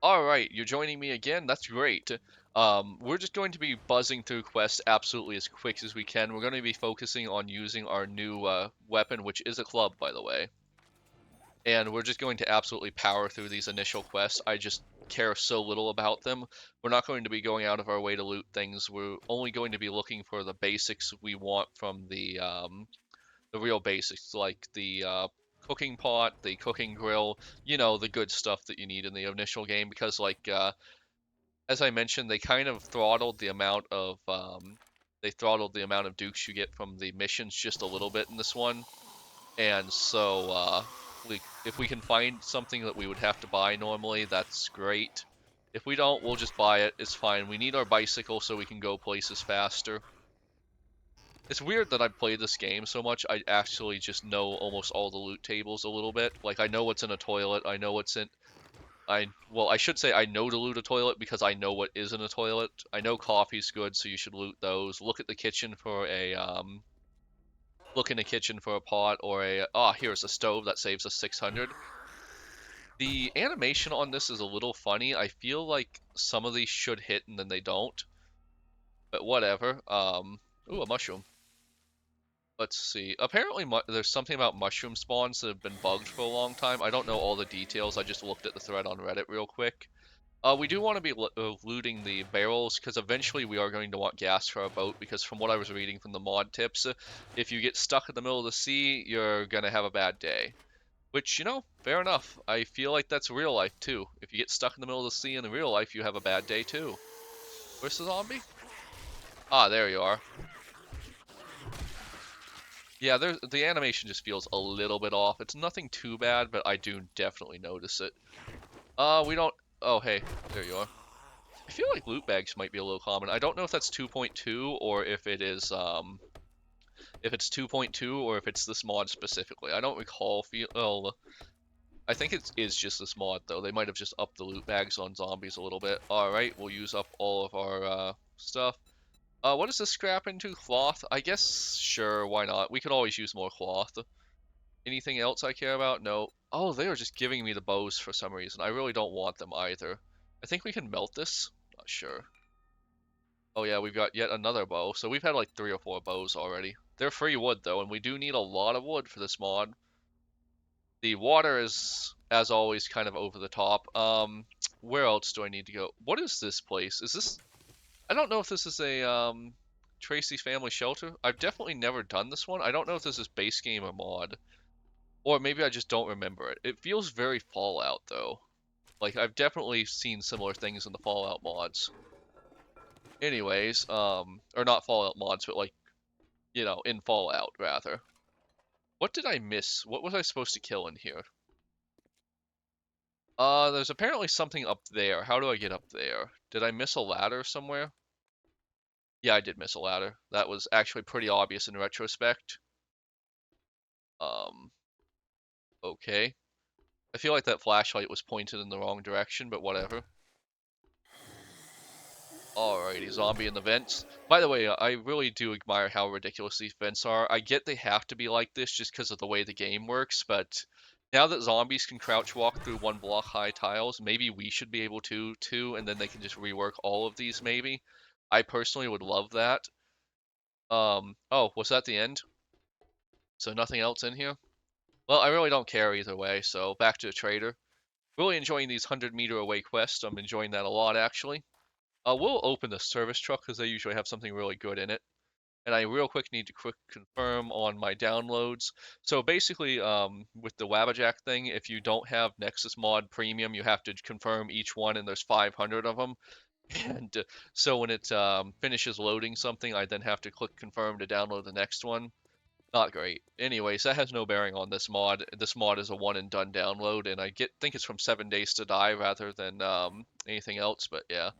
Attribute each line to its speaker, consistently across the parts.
Speaker 1: Alright, you're joining me again? That's great. We're just going to be buzzing through quests absolutely as quick as we can. We're going to be focusing on using our new weapon, which is a club, by the way. And we're just going to absolutely power through these initial quests. I just care so little about them. We're not going to be going out of our way to loot things. We're only going to be looking for the basics we want from the real basics, like the cooking pot, the cooking grill, the good stuff that you need in the initial game. Because, like, as I mentioned, they throttled the amount of dukes you get from the missions just a little bit in this one. And so, if we can find something that we would have to buy normally, that's great. If we don't, we'll just buy it. It's fine. We need our bicycle so we can go places faster. It's weird that I've played this game so much, I actually just know almost all the loot tables a little bit. Like, I know what's in a toilet, I know what's in... well, I should say I know to loot a toilet because I know what is in a toilet. I know coffee's good, so you should loot those. Look in the kitchen for a pot or here's a stove that saves us 600. The animation on this is a little funny. I feel like some of these should hit and then they don't, but whatever. Ooh, a mushroom. Let's see. Apparently, there's something about mushroom spawns that have been bugged for a long time. I don't know all the details. I just looked at the thread on Reddit real quick. We do want to be looting the barrels because eventually we are going to want gas for our boat. Because from what I was reading from the mod tips, if you get stuck in the middle of the sea, you're gonna have a bad day. Which, fair enough. I feel like that's real life too. If you get stuck in the middle of the sea in the real life, you have a bad day too. Where's the zombie? Ah, there you are. Yeah, the animation just feels a little bit off. It's nothing too bad, but I do definitely notice it. We don't... Oh, hey, there you are. I feel like loot bags might be a little common. I don't know if that's 2.2 or if it's 2.2 or if it's this mod specifically. I don't recall well, I think it is just this mod though. They might have just upped the loot bags on zombies a little bit. Alright, we'll use up all of our stuff. What does this scrap into? Cloth? I guess, sure, why not? We could always use more cloth. Anything else I care about? No. Oh, they are just giving me the bows for some reason. I really don't want them either. I think we can melt this. Not sure. Oh yeah, we've got yet another bow. So we've had like 3 or 4 bows already. They're free wood though, and we do need a lot of wood for this mod. The water is, as always, kind of over the top. Where else do I need to go? What is this place? Is this... I don't know if this is a, Tracy's Family Shelter. I've definitely never done this one. I don't know if this is base game or mod. Or maybe I just don't remember it. It feels very Fallout, though. Like, I've definitely seen similar things in the Fallout mods. Anyways, or not Fallout mods, but like, in Fallout, rather. What did I miss? What was I supposed to kill in here? There's apparently something up there. How do I get up there? Did I miss a ladder somewhere? Yeah, I did miss a ladder. That was actually pretty obvious in retrospect. Um, okay. I feel like that flashlight was pointed in the wrong direction, but whatever. Alrighty, zombie in the vents. By the way, I really do admire how ridiculous these vents are. I get they have to be like this just because of the way the game works, but now that zombies can crouch walk through 1 block high tiles, maybe we should be able to too, and then they can just rework all of these maybe. I personally would love that. Oh, was that the end? So nothing else in here? Well, I really don't care either way, so back to the trader. Really enjoying these 100-meter away quests. I'm enjoying that a lot, actually. We'll open the service truck because they usually have something really good in it. And I real quick need to quick confirm on my downloads. So basically, with the Wabbajack thing, if you don't have Nexus Mod Premium, you have to confirm each one, and there's 500 of them. And so when it finishes loading something, I then have to click confirm to download the next one. Not great. Anyways, that has no bearing on this mod. This mod is a one and done download, and think it's from 7 days to die rather than anything else. But yeah.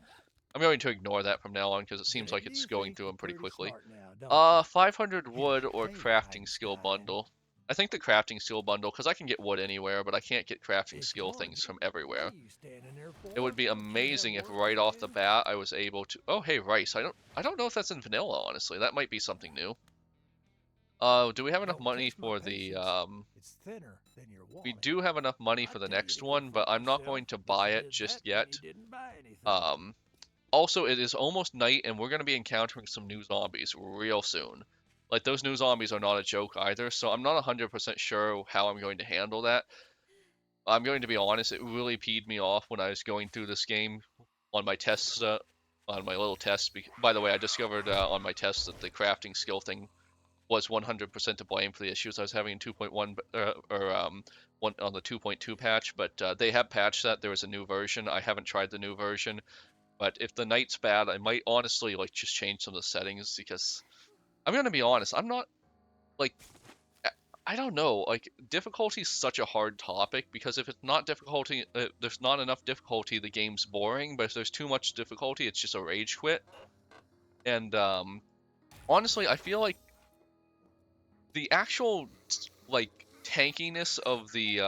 Speaker 1: I'm going to ignore that from now on because it seems like
Speaker 2: Maybe
Speaker 1: it's
Speaker 2: you
Speaker 1: going
Speaker 2: think
Speaker 1: through
Speaker 2: you're
Speaker 1: them pretty
Speaker 2: pretty
Speaker 1: quickly.
Speaker 2: smart now, don't you?
Speaker 1: 500
Speaker 2: Yeah,
Speaker 1: wood or
Speaker 2: played
Speaker 1: crafting skill
Speaker 2: Einstein.
Speaker 1: bundle. I think the crafting skill bundle because I can get wood anywhere, but I can't get crafting
Speaker 2: It's
Speaker 1: skill
Speaker 2: morning.
Speaker 1: things from
Speaker 2: What are
Speaker 1: everywhere.
Speaker 2: you standing there
Speaker 1: It
Speaker 2: for?
Speaker 1: would be
Speaker 2: Can't you have
Speaker 1: amazing if
Speaker 2: work to
Speaker 1: right off the
Speaker 2: do?
Speaker 1: bat I was able to. Oh, hey, rice. I don't know if that's in vanilla, honestly. That might be something new. Do we have enough
Speaker 2: Don't
Speaker 1: money
Speaker 2: test my
Speaker 1: for the,
Speaker 2: patience. It's thinner than your
Speaker 1: we
Speaker 2: wallet.
Speaker 1: do have enough money
Speaker 2: I'd
Speaker 1: for the
Speaker 2: tell you
Speaker 1: next
Speaker 2: to go
Speaker 1: one, but
Speaker 2: fuck
Speaker 1: I'm not going
Speaker 2: yourself,
Speaker 1: to
Speaker 2: but
Speaker 1: buy it
Speaker 2: saying
Speaker 1: just
Speaker 2: that meant he
Speaker 1: yet.
Speaker 2: didn't buy anything.
Speaker 1: Um, Also, it is almost night, and we're going to be encountering some new zombies real soon. Like, those new zombies are not a joke either, so I'm not 100% sure how I'm going to handle that. I'm going to be honest, it really peed me off when I was going through this game on my tests, on my little test. By the way, I discovered on my test that the crafting skill thing was 100% to blame for the issues I was having in 2.1 or one on the 2.2 patch, but they have patched that. There was a new version. I haven't tried the new version, but if the night's bad, I might honestly like just change some of the settings because I'm gonna be honest, I'm not like I don't know, like difficulty is such a hard topic because if it's not difficulty, there's not enough difficulty, the game's boring. But if there's too much difficulty, it's just a rage quit. And honestly, I feel like the actual like tankiness of the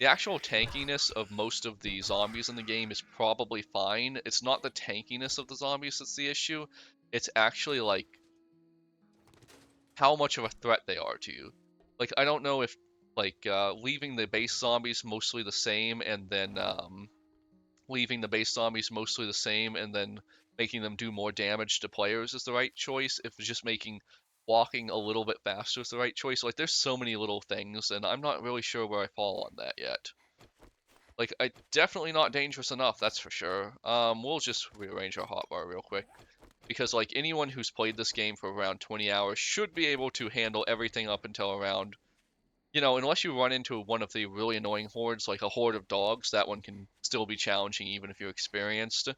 Speaker 1: actual tankiness of most of the zombies in the game is probably fine. It's not the tankiness of the zombies that's the issue. It's actually like how much of a threat they are to you. Like I don't know if like leaving the base zombies mostly the same and then leaving the base zombies mostly the same and then making them do more damage to players is the right choice. If just making walking a little bit faster is the right choice. Like there's so many little things and I'm not really sure where I fall on that yet. Like I definitely not dangerous enough, that's for sure. We'll just rearrange our hotbar real quick because like anyone who's played this game for around 20 hours should be able to handle everything up until around, unless you run into one of the really annoying hordes like a horde of dogs, that one can still be challenging even if you're experienced.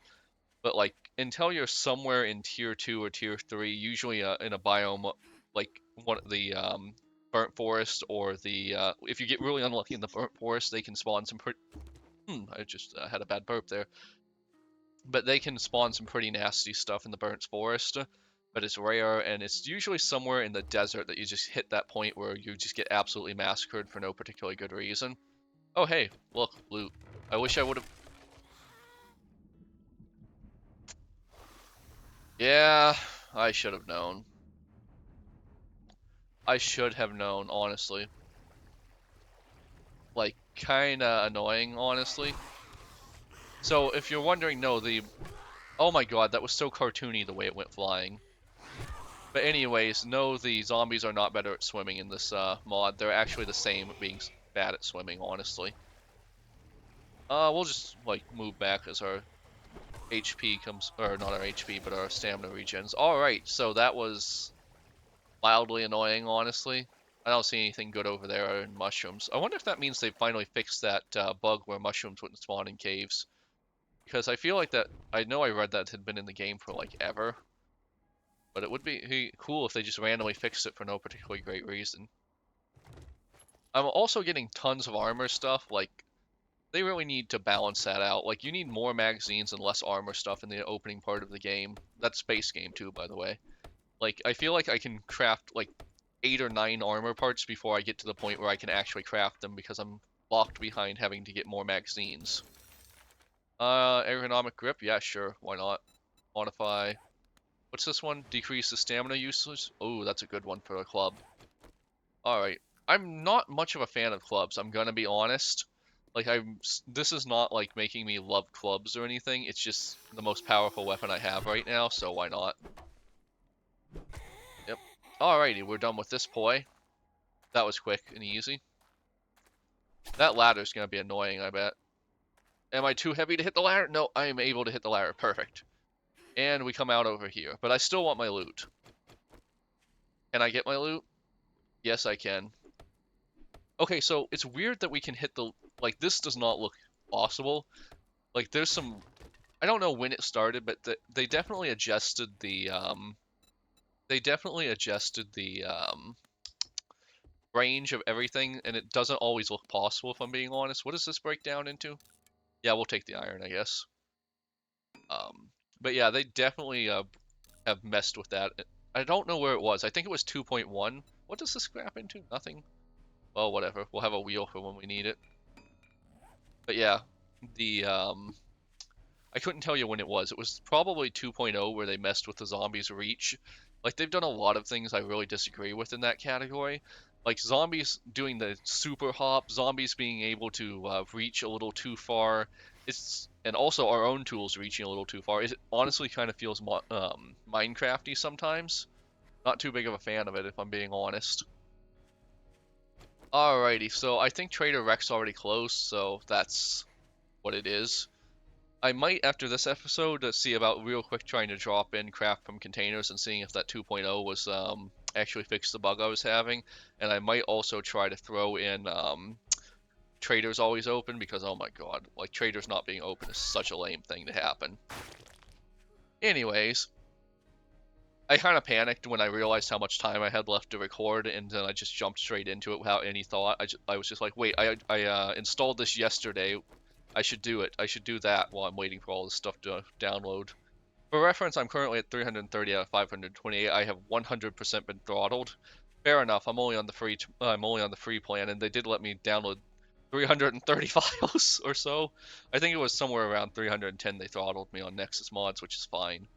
Speaker 1: But like until you're somewhere in tier 2 or tier 3, usually in a biome like one of the burnt forest or the if you get really unlucky in the burnt forest, they can spawn some pretty I just had a bad burp there. But they can spawn some pretty nasty stuff in the burnt forest. But it's rare, and it's usually somewhere in the desert that you just hit that point where you just get absolutely massacred for no particularly good reason. Oh hey, look, loot. I wish I would have. Yeah, I should have known. I should have known, honestly. Like, kinda annoying, honestly. So, if you're wondering, no, the. Oh my god, that was so cartoony the way it went flying. But anyways, no, the zombies are not better at swimming in this mod. They're actually the same at being bad at swimming, honestly. We'll just like move back as our HP comes, or not our HP, but our stamina regens. All right, so that was mildly annoying, honestly. I don't see anything good over there in mushrooms. I wonder if that means they finally fixed that bug where mushrooms wouldn't spawn in caves. Because I feel like that, I know I read that had been in the game for like ever. But it would be cool if they just randomly fixed it for no particularly great reason. I'm also getting tons of armor stuff, like, they really need to balance that out. Like, you need more magazines and less armor stuff in the opening part of the game. That's base game too, by the way. Like, I feel like I can craft, like, 8 or 9 armor parts before I get to the point where I can actually craft them because I'm locked behind having to get more magazines. Ergonomic grip? Yeah, sure, why not? Modify. What's this one? Decrease the stamina usage? Oh, that's a good one for a club. Alright. I'm not much of a fan of clubs, I'm gonna be honest. Like, this is not, like, making me love clubs or anything. It's just the most powerful weapon I have right now, so why not? Yep. Alrighty, we're done with this poi. That was quick and easy. That ladder's gonna be annoying, I bet. Am I too heavy to hit the ladder? No, I am able to hit the ladder. Perfect. And we come out over here. But I still want my loot. Can I get my loot? Yes, I can. Okay, so it's weird that we can hit the... Like, this does not look possible. Like, there's some... I don't know when it started, but they definitely adjusted the, They definitely adjusted the, range of everything, and it doesn't always look possible, if I'm being honest. What does this break down into? Yeah, we'll take the iron, I guess. Um, but yeah, they definitely, have messed with that. I don't know where it was. I think it was 2.1. What does this scrap into? Nothing. Well, whatever. We'll have a wheel for when we need it. But yeah, the I couldn't tell you when it was. It was probably 2.0 where they messed with the zombies' reach. Like, they've done a lot of things I really disagree with in that category. Like, zombies doing the super hop, zombies being able to reach a little too far. And also our own tools reaching a little too far. It honestly kind of feels Minecrafty sometimes. Not too big of a fan of it, if I'm being honest. Alrighty, so I think Trader Rex already closed, so that's what it is. I might, after this episode, see about real quick trying to drop in craft from containers and seeing if that 2.0 was actually fixed the bug I was having. And I might also try to throw in Trader's always open because, oh my god, like Trader's not being open is such a lame thing to happen. Anyways, I kind of panicked when I realized how much time I had left to record, and then I just jumped straight into it without any thought. I was just like, wait, I installed this yesterday. I should do it. I should do that while I'm waiting for all this stuff to download. For reference, I'm currently at 330 out of 528. I have 100% been throttled. Fair enough. I'm only on the free plan, and they did let me download 330 files or so. I think it was somewhere around 310 they throttled me on Nexus mods, which is fine.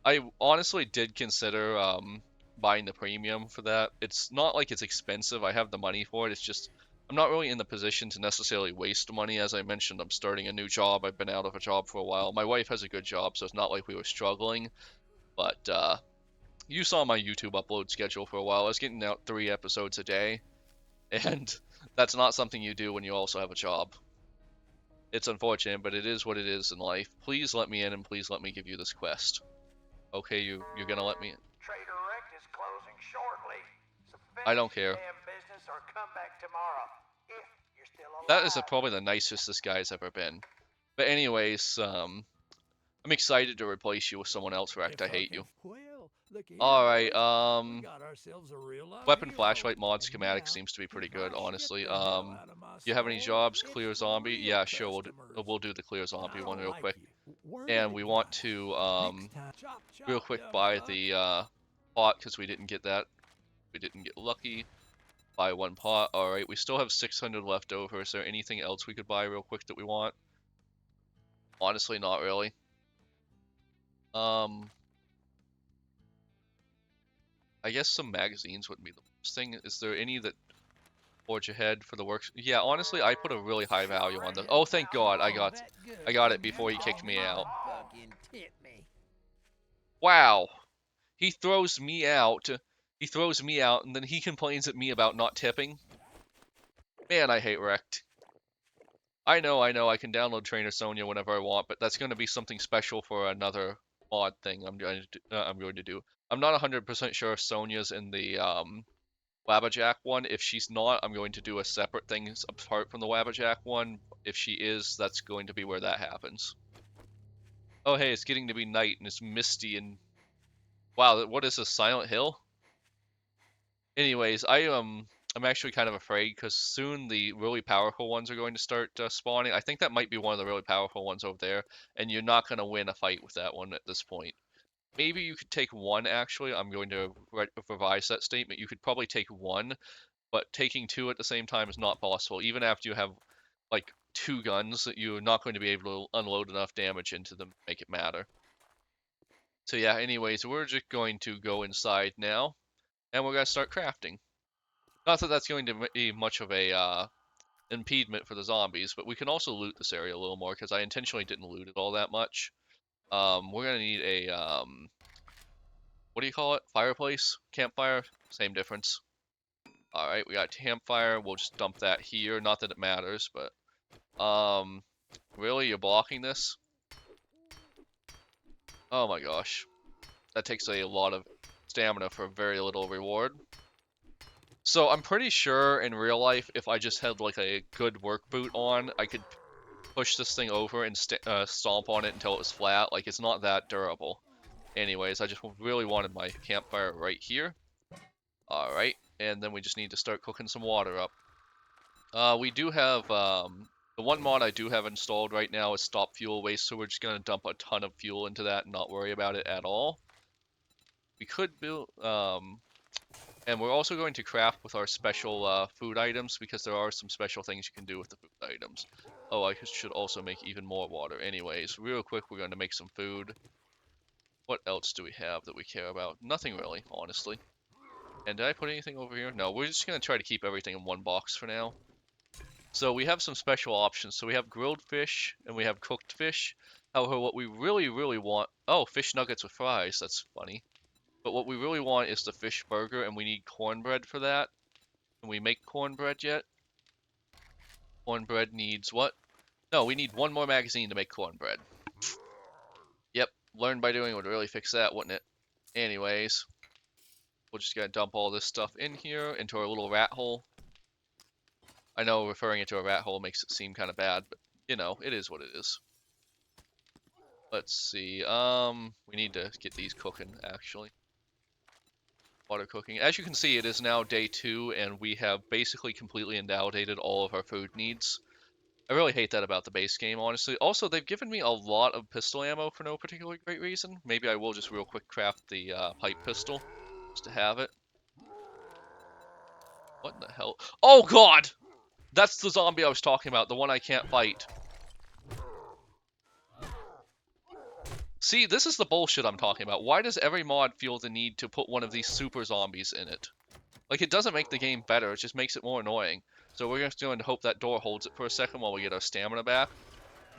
Speaker 1: I honestly did consider buying the premium for that. It's not like it's expensive. I have the money for it. It's just I'm not really in the position to necessarily waste money. As I mentioned, I'm starting a new job. I've been out of a job for a while. My wife has a good job, so it's not like we were struggling. But you saw my YouTube upload schedule for a while. I was getting out 3 episodes a day, and that's not something you do when you also have a job. It's unfortunate, but it is what it is in life. Please let me in, and please let me give you this quest. Okay, you're gonna let me in.
Speaker 3: Trader Rex is closing shortly. So
Speaker 1: I
Speaker 3: finish
Speaker 1: don't
Speaker 3: your
Speaker 1: care.
Speaker 3: damn business or come back tomorrow. If you're still
Speaker 1: That is
Speaker 3: alive.
Speaker 1: probably the nicest this guy's ever been. But anyways, I'm excited to replace you with someone else, Rect. I hate you.
Speaker 2: Well, look here,
Speaker 1: Alright,
Speaker 2: boys. We got ourselves a real life
Speaker 1: weapon
Speaker 2: hero.
Speaker 1: flashlight mod
Speaker 2: And
Speaker 1: schematic
Speaker 2: now,
Speaker 1: seems to be pretty
Speaker 2: if
Speaker 1: good,
Speaker 2: I ship
Speaker 1: honestly.
Speaker 2: the hell out of my
Speaker 1: You have any
Speaker 2: store,
Speaker 1: jobs?
Speaker 2: it's
Speaker 1: Clear
Speaker 2: for
Speaker 1: zombie?
Speaker 2: real
Speaker 1: Yeah, sure,
Speaker 2: customers.
Speaker 1: we'll do the clear
Speaker 2: And
Speaker 1: zombie
Speaker 2: I
Speaker 1: one
Speaker 2: don't
Speaker 1: real
Speaker 2: like
Speaker 1: quick.
Speaker 2: you. Word
Speaker 1: And
Speaker 2: of
Speaker 1: we want
Speaker 2: advice.
Speaker 1: to,
Speaker 2: Next time, chop,
Speaker 1: real
Speaker 2: chop,
Speaker 1: quick
Speaker 2: dumb
Speaker 1: buy
Speaker 2: fuck.
Speaker 1: the, pot, because we didn't get that. We didn't get lucky. Buy 1 pot. Alright, we still have 600 left over. Is there anything else we could buy real quick that we want? Honestly, not really. I guess some magazines wouldn't be the worst thing. Is there any that forge ahead for the works? Yeah, honestly, I put a really high value on this. Oh, thank God, I got it before he kicked me out.
Speaker 2: Fucking tip me.
Speaker 1: Wow, he throws me out. He throws me out, and then he complains at me about not tipping. Man, I hate Wrecked. I know, I can download Trainer Sonya whenever I want, but that's going to be something special for another mod thing I'm going to do. I'm not 100% sure if Sonya's in the Wabbajack one. If she's not, I'm going to do a separate thing apart from the Wabbajack one. If she is, that's going to be where that happens. Oh hey, it's getting to be night and it's misty and wow, what is this, Silent Hill? Anyways, I'm actually kind of afraid because soon the really powerful ones are going to start spawning. I think that might be one of the really powerful ones over there, and you're not going to win a fight with that one at this point. Maybe you could take one, actually. I'm going to revise that statement. You could probably take one, but taking two at the same time is not possible. Even after you have, like, 2 guns, you're not going to be able to unload enough damage into them to make it matter. So yeah, anyways, we're just going to go inside now, and we're going to start crafting. Not that that's going to be much of a impediment for the zombies, but we can also loot this area a little more, because I intentionally didn't loot it all that much. We're going to need a, what do you call it? Fireplace? Campfire? Same difference. Alright, we got a campfire. We'll just dump that here. Not that it matters, but... Really? You're blocking this? Oh my gosh. That takes a lot of stamina for very little reward. So I'm pretty sure in real life, if I just had like a good work boot on, I could push this thing over and stomp on it until it was flat. Like, it's not that durable. Anyways, I just really wanted my campfire right here. Alright, and then we just need to start cooking some water up. We do have, the one mod I do have installed right now is Stop Fuel Waste, so we're just going to dump a ton of fuel into that and not worry about it at all. We could build, and we're also going to craft with our special food items, because there are some special things you can do with the food items. Oh, I should also make even more water. Anyways, real quick, we're going to make some food. What else do we have that we care about? Nothing really, honestly. And did I put anything over here? No, we're just going to try to keep everything in one box for now. So we have some special options. So we have grilled fish and we have cooked fish. However, what we really, really want... Oh, fish nuggets with fries. That's funny. But what we really want is the fish burger, and we need cornbread for that. Can we make cornbread yet? Cornbread needs what? No, we need one more magazine to make cornbread. Yep, learn by doing would really fix that, wouldn't it? Anyways, we're just gonna dump all this stuff in here into our little rat hole. I know referring it to a rat hole makes it seem kind of bad, but you know, it is what it is. Let's see. We need to get these cooking actually. Water cooking. As you can see, it is now day 2, and we have basically completely invalidated all of our food needs. I really hate that about the base game, honestly. Also, they've given me a lot of pistol ammo for no particularly great reason. Maybe I will just real quick craft the pipe pistol, just to have it. What in the hell? Oh god! That's the zombie I was talking about, the one I can't fight. See, this is the bullshit I'm talking about. Why does every mod feel the need to put one of these super zombies in it? Like, it doesn't make the game better, it just makes it more annoying. So we're just going to hope that door holds it for a second while we get our stamina back.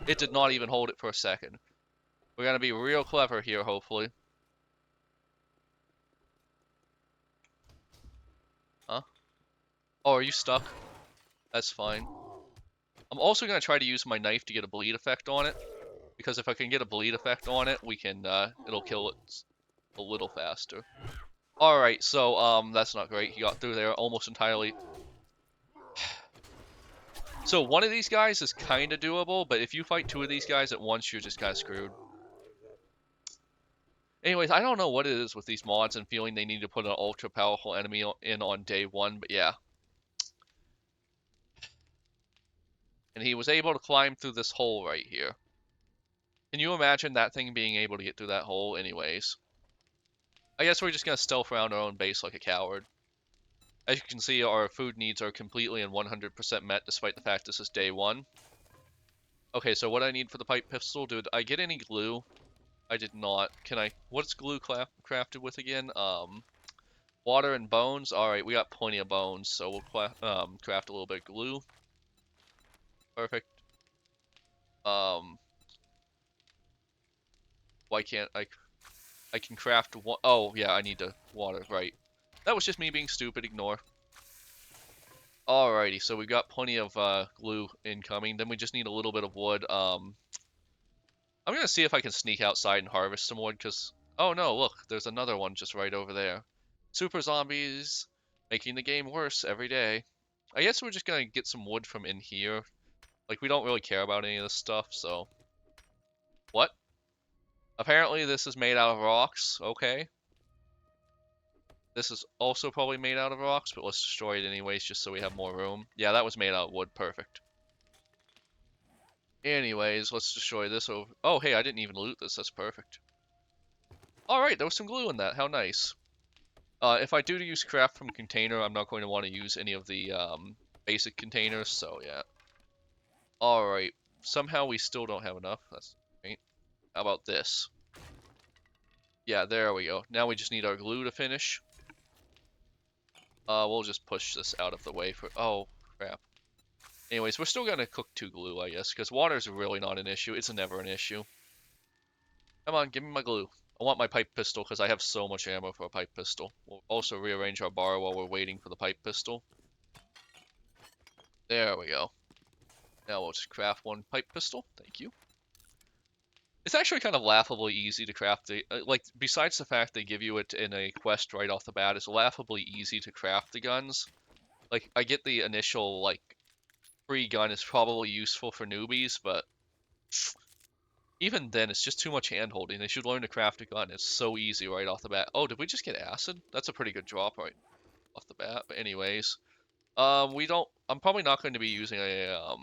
Speaker 1: It did not even hold it for a second. We're gonna be real clever here, hopefully. Huh? Oh, are you stuck? That's fine. I'm also gonna try to use my knife to get a bleed effect on it. Because if I can get a bleed effect on it, we can, it'll kill it a little faster. Alright, so, that's not great. He got through there almost entirely. So one of these guys is kind of doable, but if you fight 2 of these guys at once, you're just kind of screwed. Anyways, I don't know what it is with these mods and feeling they need to put an ultra powerful enemy in on day 1, but yeah. And he was able to climb through this hole right here. Can you imagine that thing being able to get through that hole anyways? I guess we're just gonna stealth around our own base like a coward. As you can see, our food needs are completely and 100% met despite the fact this is day 1. Okay, so what I need for the pipe pistol, did I get any glue? I did not. Can I... What's glue crafted with again? Water and bones? Alright, we got plenty of bones, so we'll craft a little bit of glue. Perfect. Why can't I... I can craft one... Oh, yeah, I need to water, right. That was just me being stupid, ignore. Alrighty, so we've got plenty of glue incoming. Then we just need a little bit of wood. I'm gonna see if I can sneak outside and harvest some wood, because... Oh no, look, there's another one just right over there. Super zombies, making the game worse every day. I guess we're just gonna get some wood from in here. Like, we don't really care about any of this stuff, so... What? Apparently this is made out of rocks, okay. This is also probably made out of rocks, but let's destroy it anyways, just so we have more room. Yeah, that was made out of wood, perfect. Anyways, let's destroy this over... Oh, hey, I didn't even loot this, that's perfect. Alright, there was some glue in that, how nice. If I do use craft from container, I'm not going to want to use any of the basic containers, so yeah. Alright, somehow we still don't have enough, that's great. How about this? Yeah, there we go. Now we just need our glue to finish. We'll just push this out of the way for... Oh, crap. Anyways, we're still gonna cook 2 glue, I guess, because water's really not an issue. It's never an issue. Come on, give me my glue. I want my pipe pistol because I have so much ammo for a pipe pistol. We'll also rearrange our bar while we're waiting for the pipe pistol. There we go. Now we'll just craft 1 pipe pistol. Thank you. It's actually kind of laughably easy to craft the... like, besides the fact they give you it in a quest right off the bat, it's laughably easy to craft the guns. Like, I get the initial, like, free gun is probably useful for newbies, but... Even then, it's just too much hand-holding. They should learn to craft a gun. It's so easy right off the bat. Oh, did we just get acid? That's a pretty good drop right off the bat. But anyways, we don't... I'm probably not going to be using a,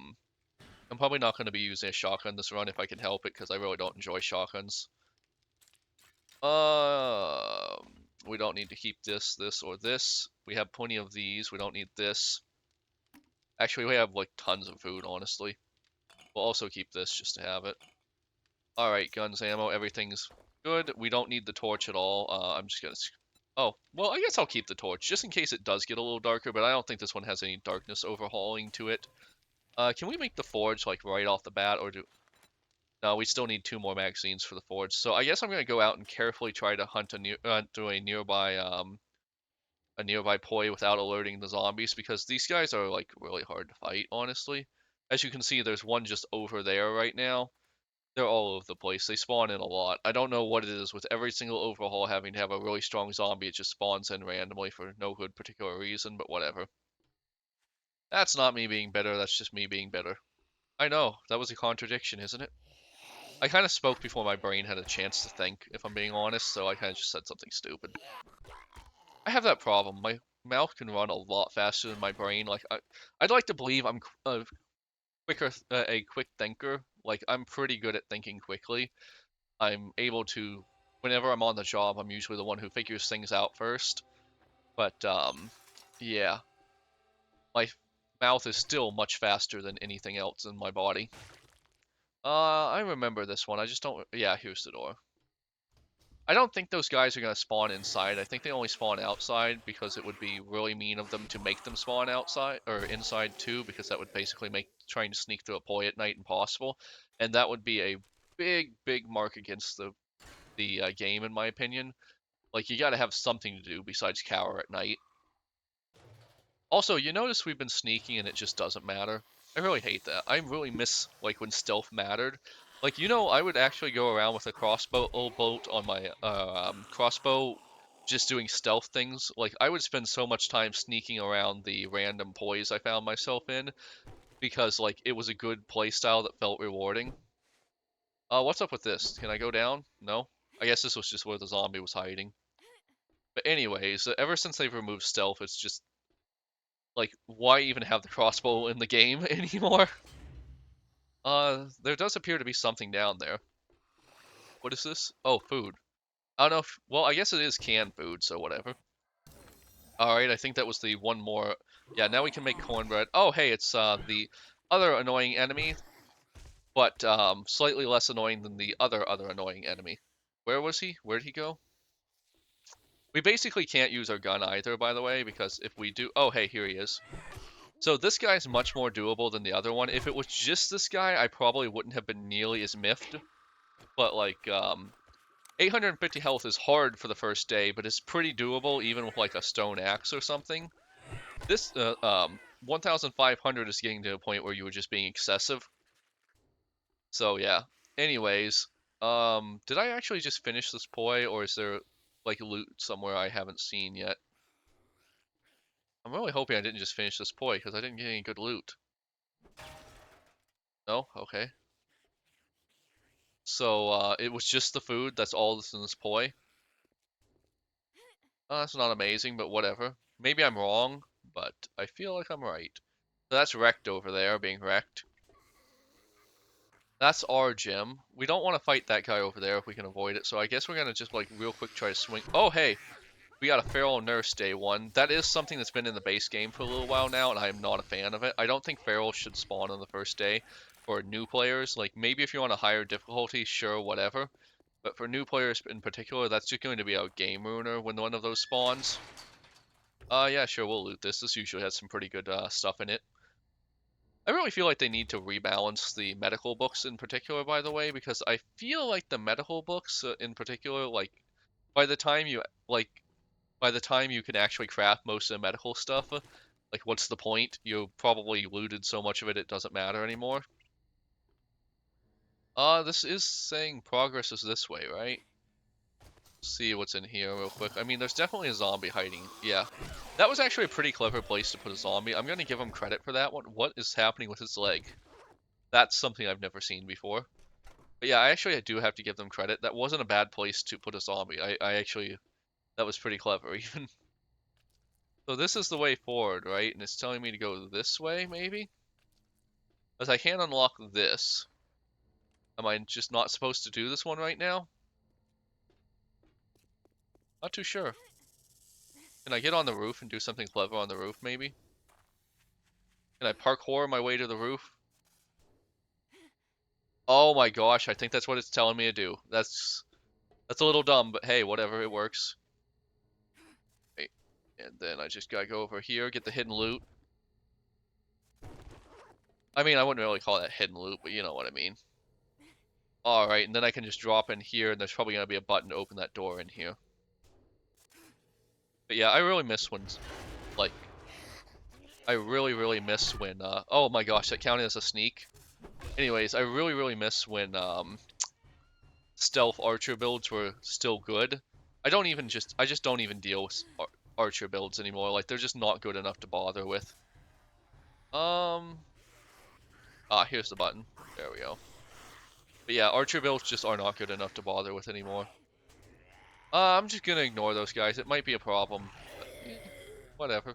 Speaker 1: I'm probably not going to be using a shotgun this run if I can help it, because I really don't enjoy shotguns. We don't need to keep this, this, or this. We have plenty of these. We don't need this. Actually, we have, like, tons of food, honestly. We'll also keep this just to have it. Alright, guns, ammo, everything's good. We don't need the torch at all. I'm just gonna... Oh, well, I guess I'll keep the torch, just in case it does get a little darker, but I don't think this one has any darkness overhauling to it. Can we make the forge, like, right off the bat, or do... No, we still need 2 more magazines for the forge. So I guess I'm gonna go out and carefully try to hunt to a nearby poi without alerting the zombies, because these guys are, like, really hard to fight, honestly. As you can see, there's one just over there right now. They're all over the place. They spawn in a lot. I don't know what it is with every single overhaul having to have a really strong zombie. It just spawns in randomly for no good particular reason, but whatever. That's not me being better, that's just me being better. I know, that was a contradiction, isn't it? I kind of spoke before my brain had a chance to think, if I'm being honest, so I kind of just said something stupid. I have that problem. My mouth can run a lot faster than my brain. Like, I'd like to believe I'm a quick thinker. Like, I'm pretty good at thinking quickly. I'm able to, whenever I'm on the job, I'm usually the one who figures things out first. But, yeah. My mouth is still much faster than anything else in my body. I remember this one. I just don't... Yeah, here's the door. I don't think those guys are going to spawn inside. I think they only spawn outside because it would be really mean of them to make them spawn outside or inside too, because that would basically make trying to sneak through a poi at night impossible, and that would be a big mark against the game, in my opinion. Like, you got to have something to do besides cower at night. Also, you notice we've been sneaking and it just doesn't matter. I really hate that. I really miss, like, when stealth mattered. Like, I would actually go around with a crossbow bolt on my crossbow, just doing stealth things. Like, I would spend so much time sneaking around the random poise I found myself in, because, like, it was a good playstyle that felt rewarding. What's up with this? Can I go down? No? I guess this was just where the zombie was hiding. But anyways, ever since they've removed stealth, it's just like, why even have the crossbow in the game anymore? There does appear to be something down there. What is this? Oh, food. I don't know if, well, I guess it is canned food, so whatever. Alright, I think that was the one more. Yeah, now we can make cornbread. Oh, hey, it's, the other annoying enemy, but, slightly less annoying than the other annoying enemy. Where was he? Where'd he go? We basically can't use our gun either, by the way, because if we do... Oh, hey, here he is. So this guy's much more doable than the other one. If it was just this guy, I probably wouldn't have been nearly as miffed. But, like, 850 health is hard for the first day, but it's pretty doable even with, like, a stone axe or something. This, 1,500 is getting to a point where you were just being excessive. So, yeah. Anyways, did I actually just finish this poi, or is there, like, loot somewhere I haven't seen yet? I'm really hoping I didn't just finish this poi, because I didn't get any good loot. No? Okay. So, it was just the food, that's all that's in this poi. That's not amazing, but whatever. Maybe I'm wrong, but I feel like I'm right. So that's wrecked over there, being wrecked. That's our gym. We don't want to fight that guy over there if we can avoid it, so I guess we're gonna just, like, real quick try to swing. Oh, hey! We got a feral nurse day 1. That is something that's been in the base game for a little while now, and I am not a fan of it. I don't think ferals should spawn on the first day for new players. Like, maybe if you're on a higher difficulty, sure, whatever. But for new players in particular, that's just going to be a game ruiner when one of those spawns. Yeah, sure, we'll loot this. This usually has some pretty good stuff in it. I really feel like they need to rebalance the medical books in particular, by the way, because I feel like the medical books in particular, like, by the time you, like, by the time you can actually craft most of the medical stuff, like, what's the point? You probably looted so much of it, it doesn't matter anymore. This is saying progress is this way, right? See what's in here real quick. I mean, there's definitely a zombie hiding. Yeah. That was actually a pretty clever place to put a zombie. I'm gonna give him credit for that one. What is happening with his leg? That's something I've never seen before. But yeah, I do have to give them credit. That wasn't a bad place to put a zombie. I actually... That was pretty clever, even. So this is the way forward, right? And it's telling me to go this way, maybe? Because I can't unlock this. Am I just not supposed to do this one right now? Not too sure. Can I get on the roof and do something clever on the roof, maybe? Can I parkour my way to the roof? Oh my gosh, I think that's what it's telling me to do. That's a little dumb, but hey, whatever, it works. Right. And then I just gotta go over here, get the hidden loot. I mean, I wouldn't really call that hidden loot, but you know what I mean. Alright, and then I can just drop in here, and there's probably gonna be a button to open that door in here. But yeah, I really miss when, like, I really miss when, oh my gosh, that counted as a sneak. Anyways, I really miss when, stealth archer builds were still good. I just don't even deal with archer builds anymore. Like, they're just not good enough to bother with. Here's the button. There we go. But yeah, archer builds just are not good enough to bother with anymore. I'm just gonna ignore those guys. It might be a problem, but whatever.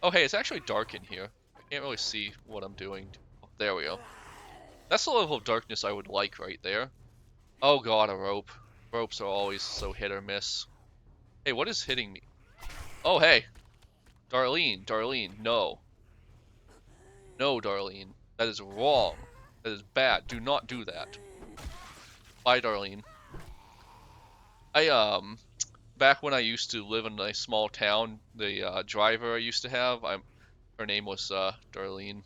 Speaker 1: Oh, hey, it's actually dark in here. I can't really see what I'm doing. Oh, there we go. That's the level of darkness I would like right there. Oh god, a rope. Ropes are always so hit or miss. Hey, what is hitting me? Oh, hey. Darlene, no. No, Darlene. That is wrong. That is bad. Do not do that. Bye, Darlene. Back when I used to live in a small town, the driver I used to have, her name was Darlene.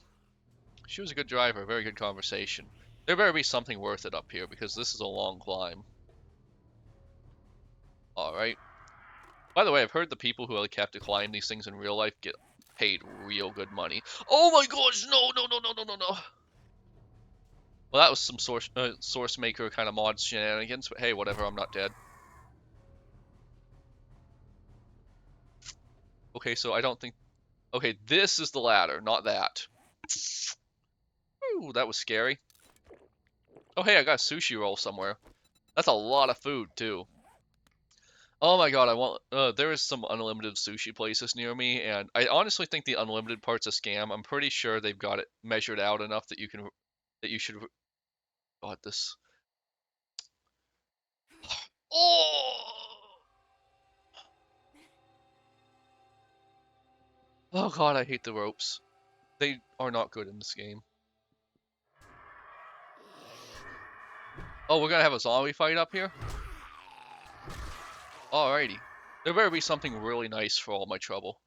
Speaker 1: She was a good driver, very good conversation. There better be something worth it up here because this is a long climb. Alright. By the way, I've heard the people who like have to climb these things in real life get paid real good money. Oh my gosh, no. Well, that was some source maker kind of mod shenanigans, but hey, whatever, I'm not dead. Okay, so I don't think... Okay, this is the ladder, not that. Ooh, that was scary. Oh hey, I got a sushi roll somewhere. That's a lot of food, too. Oh my god, there is some unlimited sushi places near me, and I honestly think the unlimited part's a scam. I'm pretty sure they've got it measured out enough that you should... God, this... Oh! Oh god, I hate the ropes. They are not good in this game. Oh, we're gonna have a zombie fight up here? Alrighty. There better be something really nice for all my trouble.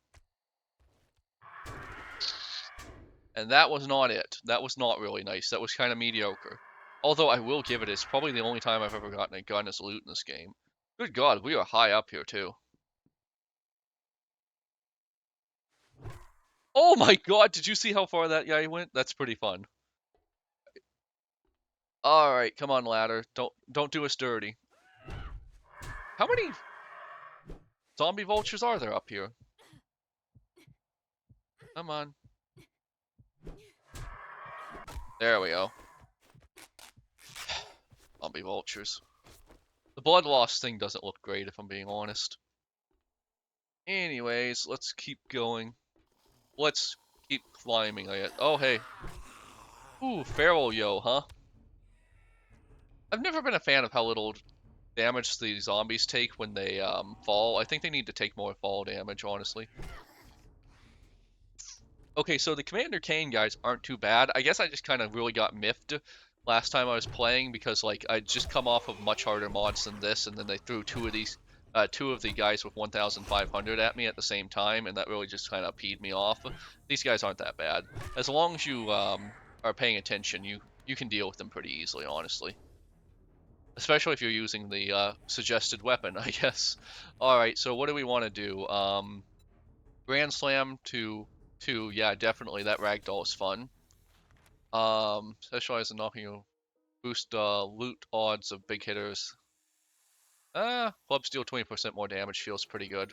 Speaker 1: And that was not it. That was not really nice. That was kind of mediocre. Although I will give it's probably the only time I've ever gotten a gun as loot in this game. Good god, we are high up here too. Oh my god, did you see how far that guy went? That's pretty fun. Alright, come on ladder. Don't do us dirty. How many zombie vultures are there up here? Come on. There we go. Zombie vultures. The blood loss thing doesn't look great if I'm being honest. Anyways, let's keep going. Let's keep climbing, I guess. Oh, hey. Ooh, feral yo, huh? I've never been a fan of how little damage the zombies take when they fall. I think they need to take more fall damage, honestly. Okay, so the Commander Kane guys aren't too bad. I guess I just kind of really got miffed last time I was playing because like I'd just come off of much harder mods than this, and then they threw two of the guys with 1,500 at me at the same time, and that really just kind of peed me off. These guys aren't that bad. As long as you are paying attention, you can deal with them pretty easily, honestly. Especially if you're using the suggested weapon, I guess. Alright, so what do we want to do? Grand Slam to... yeah, definitely, that ragdoll is fun. Specialize in knocking you... Boost loot odds of big hitters. Clubs deal 20% more damage, feels pretty good.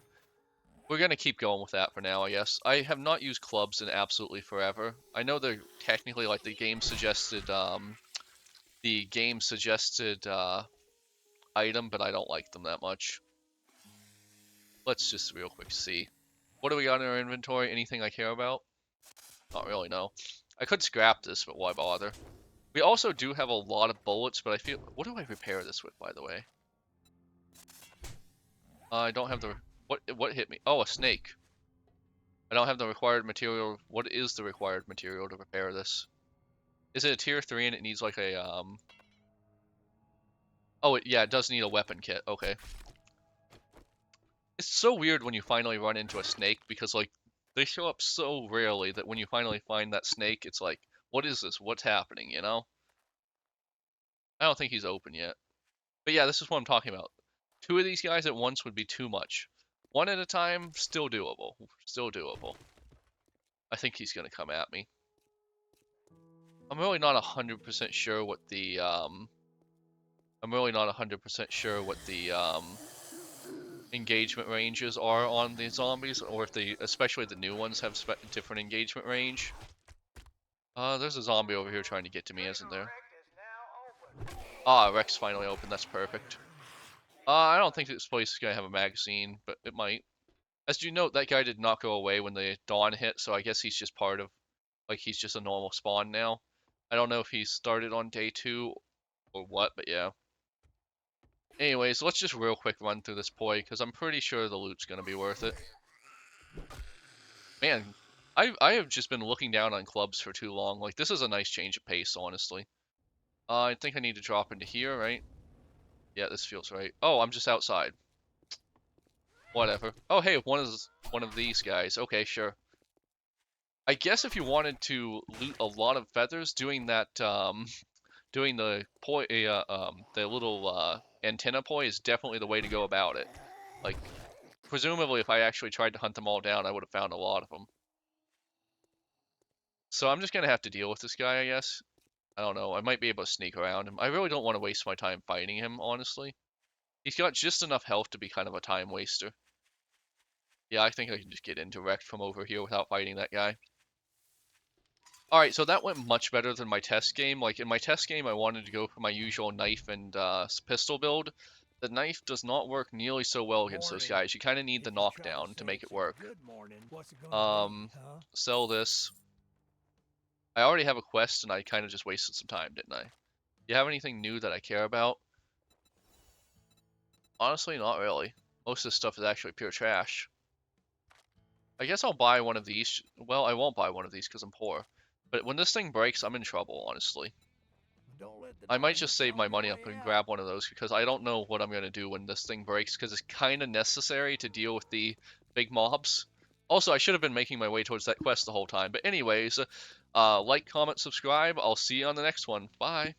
Speaker 1: We're gonna keep going with that for now, I guess. I have not used clubs in absolutely forever. I know they're technically like the game suggested item, but I don't like them that much. Let's just real quick see. What do we got in our inventory? Anything I care about? Not really, no. I could scrap this, but why bother? We also do have a lot of bullets, but I feel... What do I repair this with, by the way? I don't have the... What hit me? Oh, a snake. I don't have the required material. What is the required material to repair this? Is it a tier 3 and it needs like a Oh, yeah, it does need a weapon kit. Okay. It's so weird when you finally run into a snake because like they show up so rarely that when you finally find that snake, it's like, what is this? What's happening, you know? I don't think he's open yet. But yeah, this is what I'm talking about. 2 of these guys at once would be too much. 1 at a time, still doable. Still doable. I think he's gonna come at me. I'm really not 100% sure what the I'm really not 100% sure what the engagement ranges are on the zombies, or if they, especially the new ones, have different engagement range. There's a zombie over here trying to get to me, isn't there? Ah, Rex finally opened. That's perfect. I don't think this place is gonna have a magazine, but it might. As you note, that guy did not go away when the dawn hit, so I guess he's just part of, like, he's just a normal spawn now. I don't know if he started on day 2 or what, but yeah. Anyways, let's just real quick run through this poi, because I'm pretty sure the loot's gonna be worth it. Man, I have just been looking down on clubs for too long. Like, this is a nice change of pace, honestly. I think I need to drop into here, right? Yeah, this feels right. Oh, I'm just outside. Whatever. Oh, hey, one of these guys. Okay, sure. I guess if you wanted to loot a lot of feathers, doing that, doing the poi, the little antenna poi is definitely the way to go about it. Like, presumably, if I actually tried to hunt them all down, I would have found a lot of them. So I'm just gonna have to deal with this guy, I guess. I don't know. I might be able to sneak around him. I really don't want to waste my time fighting him, honestly. He's got just enough health to be kind of a time waster. Yeah, I think I can just get indirect from over here without fighting that guy. Alright, so that went much better than my test game. Like, in my test game, I wanted to go for my usual knife and pistol build. The knife does not work nearly so well against those guys. You kind of need the knockdown to make it work.
Speaker 2: Good morning. What's it gonna be, huh?
Speaker 1: Sell this. I already have a quest, and I kind of just wasted some time, didn't I? Do you have anything new that I care about? Honestly, not really. Most of this stuff is actually pure trash. I guess I'll buy one of these. Well, I won't buy one of these because I'm poor. But when this thing breaks, I'm in trouble, honestly.
Speaker 2: Don't let the
Speaker 1: I might
Speaker 2: darkness
Speaker 1: just save
Speaker 2: on
Speaker 1: my
Speaker 2: your
Speaker 1: money up
Speaker 2: way
Speaker 1: and
Speaker 2: out.
Speaker 1: grab one of those because I don't know what I'm going to do when this thing breaks because it's kind of necessary to deal with the big mobs. Also, I should have been making my way towards that quest the whole time. But anyways, like, comment, subscribe. I'll see you on the next one. Bye.